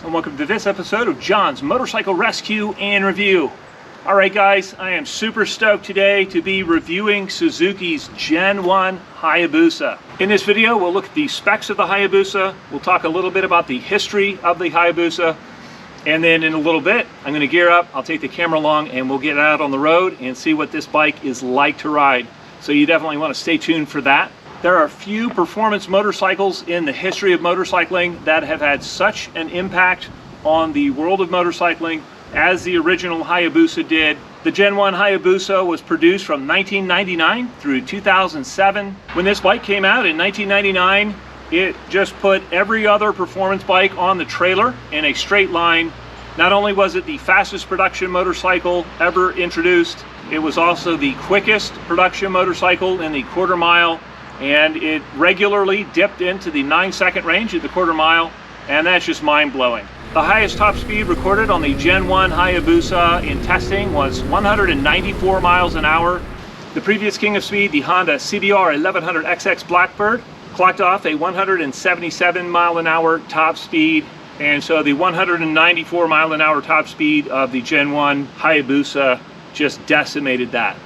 and welcome to this episode of John's Motorcycle Rescue and Review. Alright guys, I am super stoked today to be reviewing Suzuki's Gen 1 Hayabusa. In this video we'll look at the specs of the Hayabusa, we'll talk a little bit about the history of the Hayabusa, and then in a little bit I'm going to gear up, I'll take the camera along and we'll get out on the road and see what this bike is like to ride. So you definitely want to stay tuned for that. There are few performance motorcycles in the history of motorcycling that have had such an impact on the world of motorcycling as the original Hayabusa did. The Gen 1 Hayabusa was produced from 1999 through 2007. When this bike came out in 1999, it just put every other performance bike on the trailer in a straight line. Not only was it the fastest production motorcycle ever introduced, it was also the quickest production motorcycle in the quarter mile, and it regularly dipped into the 9-second range at the quarter mile, and that's just mind-blowing. The highest top speed recorded on the Gen 1 Hayabusa in testing was 194 miles an hour. The previous king of speed, the Honda CBR1100XX Blackbird, clocked off a 177 mile an hour top speed, and so the 194 mile an hour top speed of the Gen 1 Hayabusa just decimated that.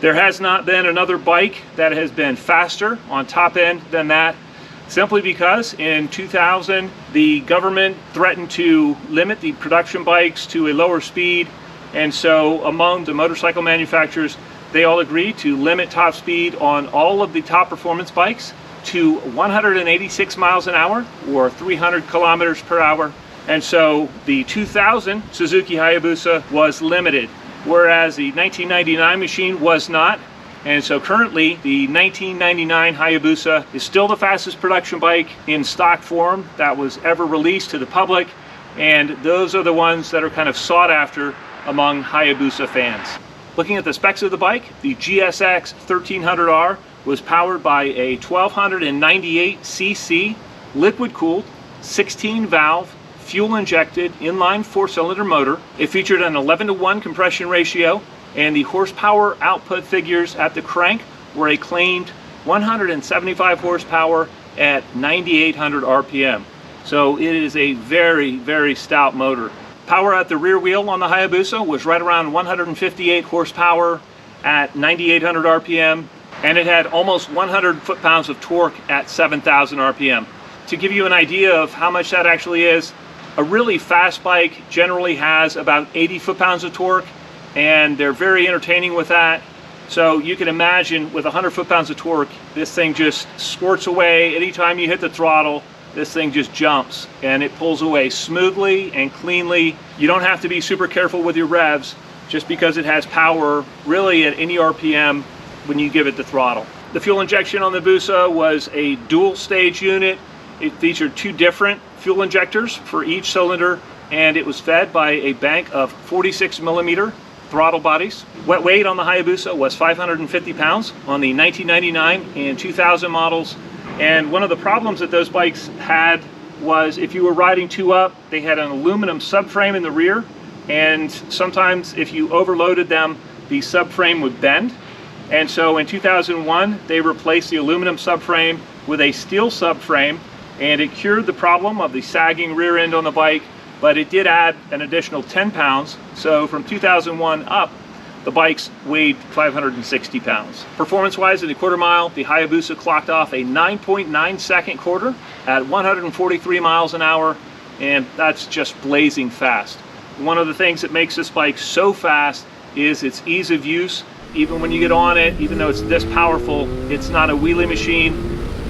There has not been another bike that has been faster on top end than that, simply because in 2000 the government threatened to limit the production bikes to a lower speed, and so among the motorcycle manufacturers they all agreed to limit top speed on all of the top performance bikes to 186 miles an hour or 300 kilometers per hour, and so the 2000 Suzuki Hayabusa was limited, whereas the 1999 machine was not. And so currently the 1999 Hayabusa is still the fastest production bike in stock form that was ever released to the public, and those are the ones that are kind of sought after among Hayabusa fans. Looking at the specs of the bike, the GSX-1300R was powered by a 1298cc liquid cooled 16 valve fuel injected inline 4-cylinder motor. It featured an 11:1 compression ratio, and the horsepower output figures at the crank were a claimed 175 horsepower at 9,800 RPM. So it is a very, very stout motor. Power at the rear wheel on the Hayabusa was right around 158 horsepower at 9,800 RPM, and it had almost 100 foot-pounds of torque at 7,000 RPM. To give you an idea of how much that actually is, a really fast bike generally has about 80 foot-pounds of torque, and they're very entertaining with that. So you can imagine with 100 foot-pounds of torque, this thing just squirts away. Anytime you hit the throttle, this thing just jumps and it pulls away smoothly and cleanly. You don't have to be super careful with your revs just because it has power really at any RPM when you give it the throttle. The fuel injection on the Busa was a dual stage unit. It featured two different fuel injectors for each cylinder, and it was fed by a bank of 46mm throttle bodies. Wet weight on the Hayabusa was 550 pounds on the 1999 and 2000 models, and one of the problems that those bikes had was if you were riding two up, they had an aluminum subframe in the rear, and sometimes if you overloaded them, the subframe would bend. And so in 2001 they replaced the aluminum subframe with a steel subframe, and it cured the problem of the sagging rear end on the bike, but it did add an additional 10 pounds. So from 2001 up, the bikes weighed 560 pounds. Performance-wise in the quarter mile, the Hayabusa clocked off a 9.9 second quarter at 143 miles an hour, and that's just blazing fast. One of the things that makes this bike so fast is its ease of use. Even when you get on it, even though it's this powerful, it's not a wheelie machine,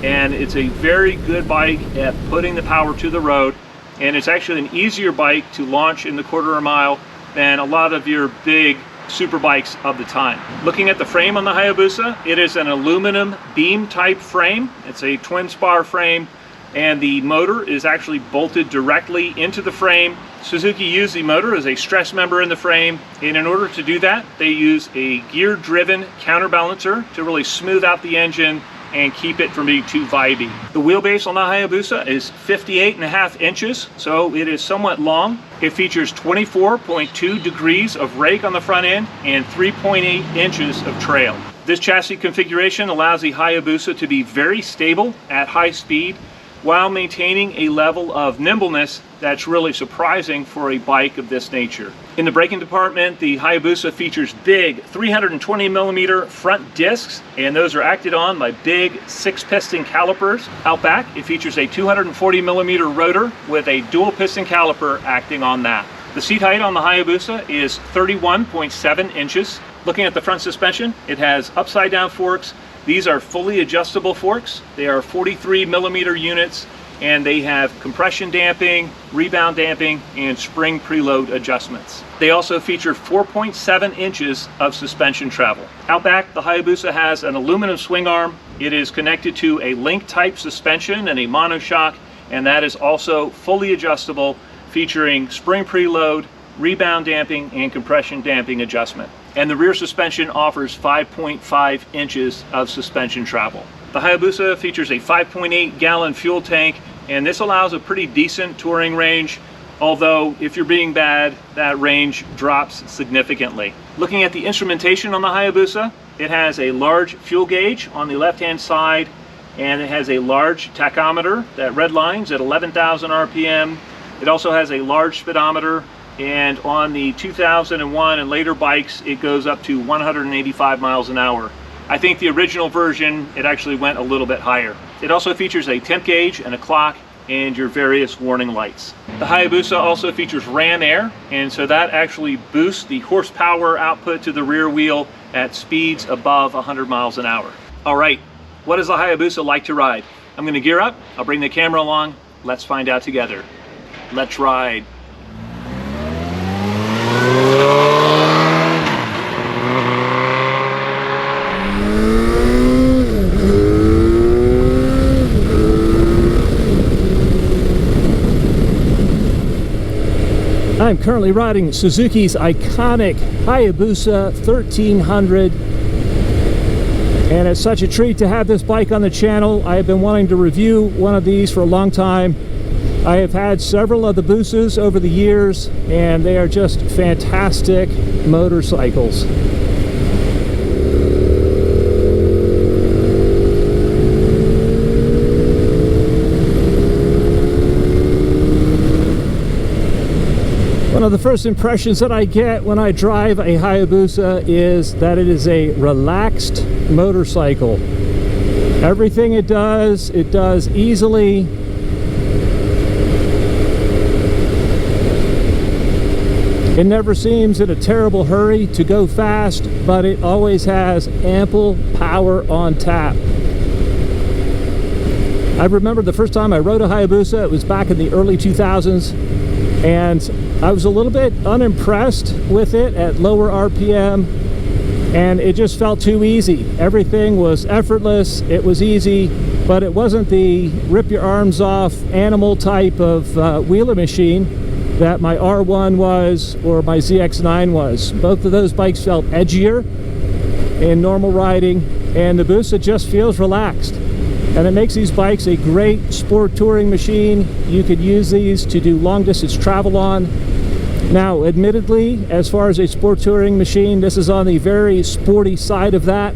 and it's a very good bike at putting the power to the road, and it's actually an easier bike to launch in the quarter mile than a lot of your big super bikes of the time. Looking at the frame on the Hayabusa, it is an aluminum beam type frame. It's a twin spar frame, and the motor is actually bolted directly into the frame. Suzuki used the motor as a stress member in the frame, and in order to do that they use a gear driven counterbalancer to really smooth out the engine and keep it from being too vibey. The wheelbase on the Hayabusa is 58.5 inches, so it is somewhat long. It features 24.2 degrees of rake on the front end and 3.8 inches of trail. This chassis configuration allows the Hayabusa to be very stable at high speed. while maintaining a level of nimbleness that's really surprising for a bike of this nature. In the braking department, the Hayabusa features big 320mm front discs, and those are acted on by big 6-piston calipers. Out back, it features a 240mm rotor with a dual piston caliper acting on that. The seat height on the Hayabusa is 31.7 inches. Looking at the front suspension, it has upside down forks. These are fully adjustable forks. They are 43mm units, and they have compression damping, rebound damping, and spring preload adjustments. They also feature 4.7 inches of suspension travel. Out back, the Hayabusa has an aluminum swing arm. It is connected to a link type suspension and a monoshock, and that is also fully adjustable, featuring spring preload, rebound damping, and compression damping adjustment. And the rear suspension offers 5.5 inches of suspension travel. The Hayabusa features a 5.8 gallon fuel tank, and this allows a pretty decent touring range, although if you're being bad, that range drops significantly. Looking at the instrumentation on the Hayabusa, it has a large fuel gauge on the left-hand side, and it has a large tachometer that redlines at 11,000 RPM. It also has a large speedometer, and on the 2001 and later bikes, it goes up to 185 miles an hour. I think the original version, it actually went a little bit higher. It also features a temp gauge and a clock and your various warning lights. The Hayabusa also features ram air, and so that actually boosts the horsepower output to the rear wheel at speeds above 100 miles an hour. All right, what is the Hayabusa like to ride? I'm gonna gear up, I'll bring the camera along, let's find out together. Let's ride. I'm currently riding Suzuki's iconic Hayabusa 1300, and it's such a treat to have this bike on the channel. I have been wanting to review one of these for a long time. I have had several of the Busas over the years, and they are just fantastic motorcycles. One of the first impressions that I get when I drive a Hayabusa is that it is a relaxed motorcycle. Everything it does easily. It never seems in a terrible hurry to go fast, but it always has ample power on tap. I remember the first time I rode a Hayabusa, it was back in the early 2000s, and I was a little bit unimpressed with it at lower RPM, and it just felt too easy. Everything was effortless, it was easy, but it wasn't the rip your arms off animal type of wheeler machine that my R1 was or my ZX-9 was. Both of those bikes felt edgier in normal riding, and the Busa just feels relaxed. And it makes these bikes a great sport touring machine. You could use these to do long distance travel on. Now, admittedly, as far as a sport touring machine, this is on the very sporty side of that.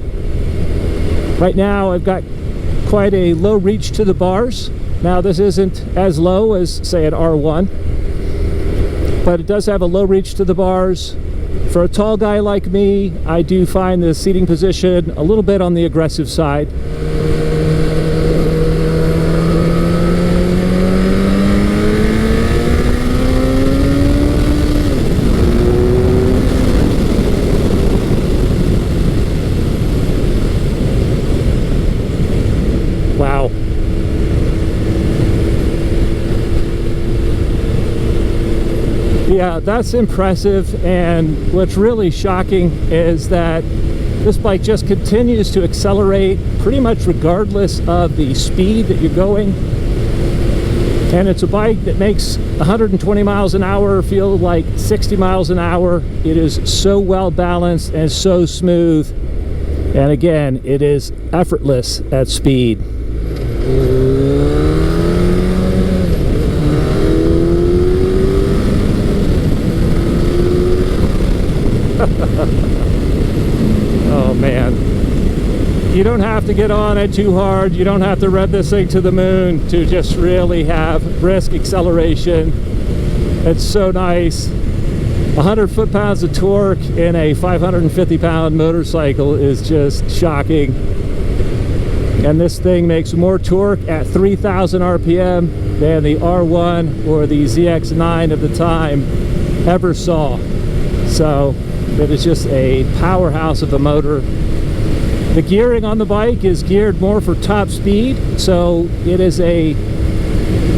Right now, I've got quite a low reach to the bars. Now, this isn't as low as, say, an R1, but it does have a low reach to the bars. For a tall guy like me, I do find the seating position a little bit on the aggressive side. Wow. Yeah, that's impressive, and what's really shocking is that this bike just continues to accelerate pretty much regardless of the speed that you're going. And it's a bike that makes 120 miles an hour feel like 60 miles an hour. It is so well balanced and so smooth. And again, it is effortless at speed. Oh man. You don't have to get on it too hard. You don't have to rev this thing to the moon to just really have brisk acceleration. It's so nice. 100 foot-pounds of torque in a 550-pound motorcycle is just shocking. And this thing makes more torque at 3,000 RPM than the R1 or the ZX-9 of the time ever saw. So it is just a powerhouse of a motor. The gearing on the bike is geared more for top speed, so it is a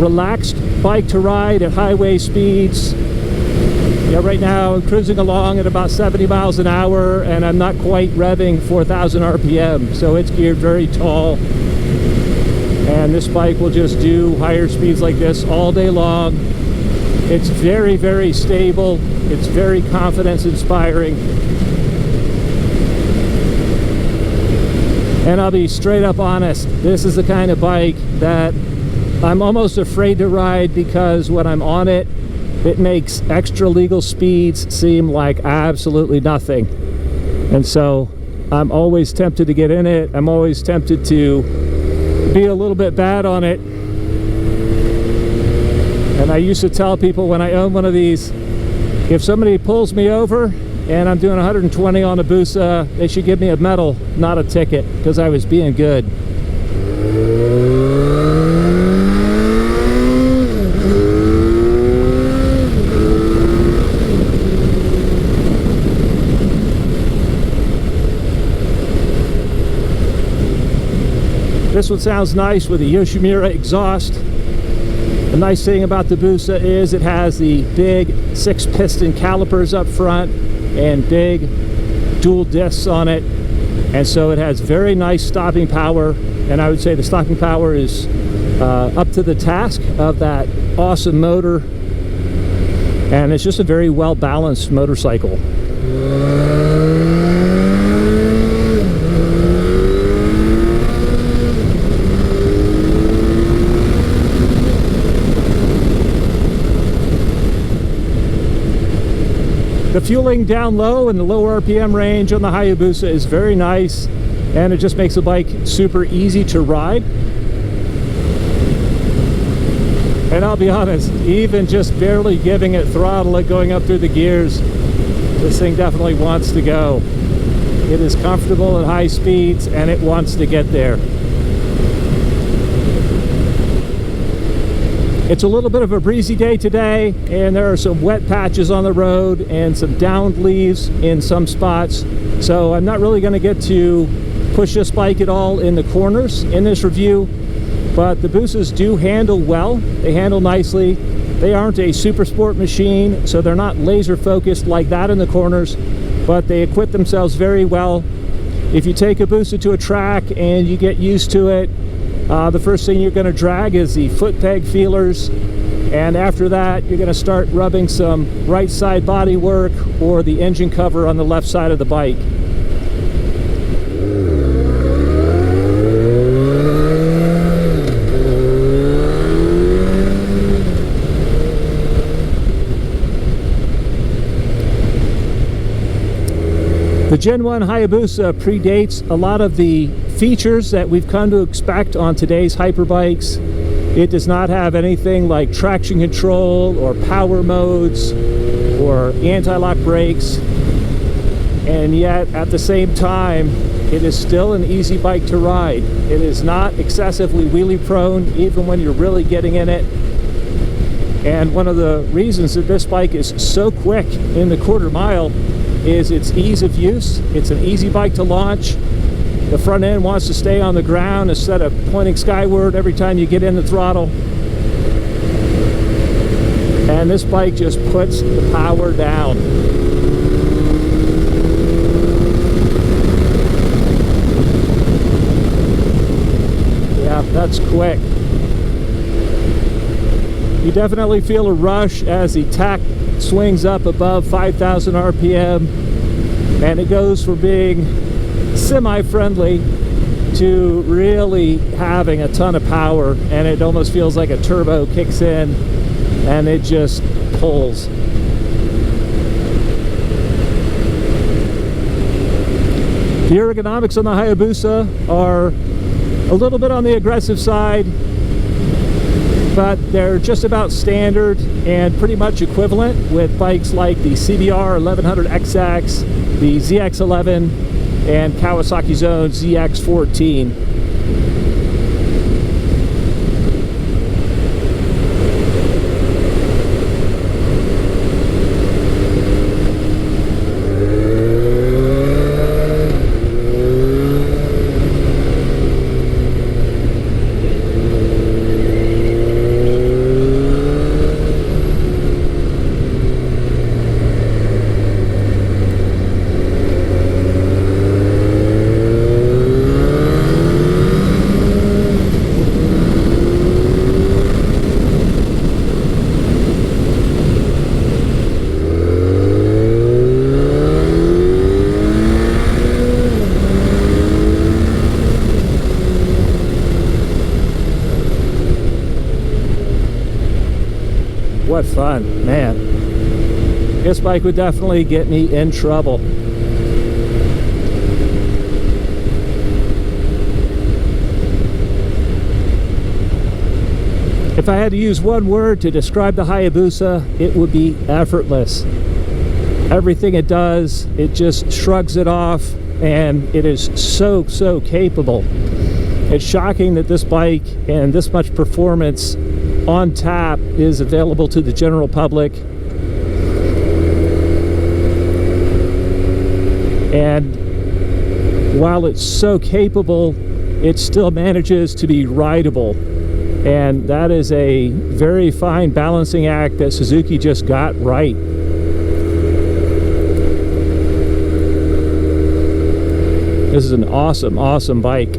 relaxed bike to ride at highway speeds. Yeah, right now I'm cruising along at about 70 miles an hour and I'm not quite revving 4,000 RPM, so it's geared very tall. And this bike will just do higher speeds like this all day long. It's very, very stable. It's very confidence inspiring. And I'll be straight up honest, this is the kind of bike that I'm almost afraid to ride, because when I'm on it, it makes extra legal speeds seem like absolutely nothing. And so I'm always tempted to get in it. I'm always tempted to be a little bit bad on it. And I used to tell people when I owned one of these, if somebody pulls me over and I'm doing 120 on a Busa, they should give me a medal, not a ticket, because I was being good. This one sounds nice with a Yoshimura exhaust. The nice thing about the Busa is it has the big 6-piston calipers up front and big dual discs on it, and so it has very nice stopping power, and I would say the stopping power is up to the task of that awesome motor, and it's just a very well balanced motorcycle. The fueling down low in the low RPM range on the Hayabusa is very nice, and it just makes the bike super easy to ride. And I'll be honest, even just barely giving it throttle and going up through the gears, this thing definitely wants to go. It is comfortable at high speeds and it wants to get there. It's a little bit of a breezy day today, and there are some wet patches on the road and some downed leaves in some spots. So I'm not really going to get to push this bike at all in the corners in this review, but the Busas do handle well. They handle nicely. They aren't a super sport machine, so they're not laser focused like that in the corners, but they equip themselves very well. If you take a Busa to a track and you get used to it, the first thing you're going to drag is the foot peg feelers, and after that you're going to start rubbing some right side body work or the engine cover on the left side of the bike. The Gen 1 Hayabusa predates a lot of the features that we've come to expect on today's hyperbikes. It does not have anything like traction control or power modes or anti-lock brakes, and yet at the same time it is still an easy bike to ride. It is not excessively wheelie prone even when you're really getting in it. And one of the reasons that this bike is so quick in the quarter mile is its ease of use. It's an easy bike to launch. The front end wants to stay on the ground instead of pointing skyward every time you get in the throttle. And this bike just puts the power down. Yeah, that's quick. You definitely feel a rush as the tach swings up above 5,000 RPM, and it goes from being semi-friendly to really having a ton of power, and it almost feels like a turbo kicks in and it just pulls. The ergonomics on the Hayabusa are a little bit on the aggressive side, but they're just about standard and pretty much equivalent with bikes like the CBR1100XX, the ZX-11, and Kawasaki ZX-14. What fun, man. This bike would definitely get me in trouble. If I had to use one word to describe the Hayabusa, it would be effortless. Everything it does, it just shrugs it off, and it is so capable. It's shocking that this bike and this much performance on tap is available to the general public. And while it's so capable, it still manages to be rideable. And that is a very fine balancing act that Suzuki just got right. This is an awesome bike.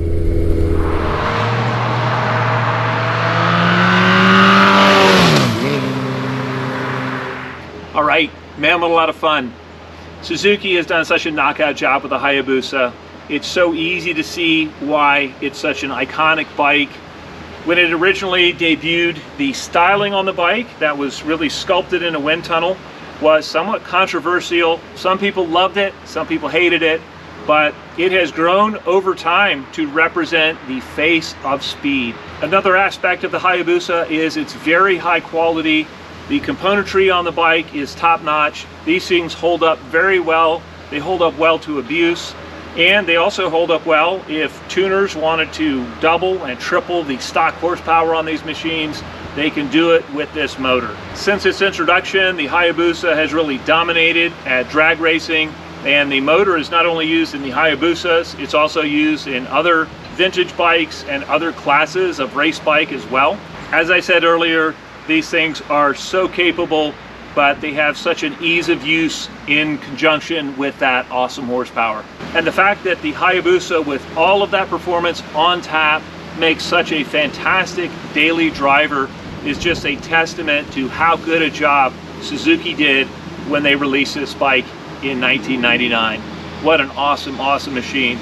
All right, man, what a lot of fun. Suzuki has done such a knockout job with the Hayabusa. It's so easy to see why it's such an iconic bike. When it originally debuted, the styling on the bike that was really sculpted in a wind tunnel was somewhat controversial. Some people loved it, some people hated it, but it has grown over time to represent the face of speed. Another aspect of the Hayabusa is it's very high quality. The componentry on the bike is top-notch. These things hold up very well. They hold up well to abuse, and they also hold up well if tuners wanted to double and triple the stock horsepower on these machines. They can do it with this motor. Since its introduction, the Hayabusa has really dominated at drag racing, and the motor is not only used in the Hayabusas, it's also used in other vintage bikes and other classes of race bike as well. As I said earlier, these things are so capable, but they have such an ease of use in conjunction with that awesome horsepower. And the fact that the Hayabusa, with all of that performance on tap, makes such a fantastic daily driver is just a testament to how good a job Suzuki did when they released this bike in 1999. What an awesome machine.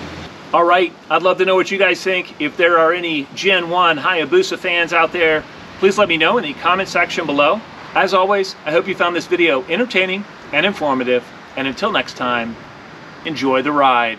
All right, I'd love to know what you guys think. If there are any Gen 1 Hayabusa fans out there, please let me know in the comment section below. As always, I hope you found this video entertaining and informative. And until next time, enjoy the ride.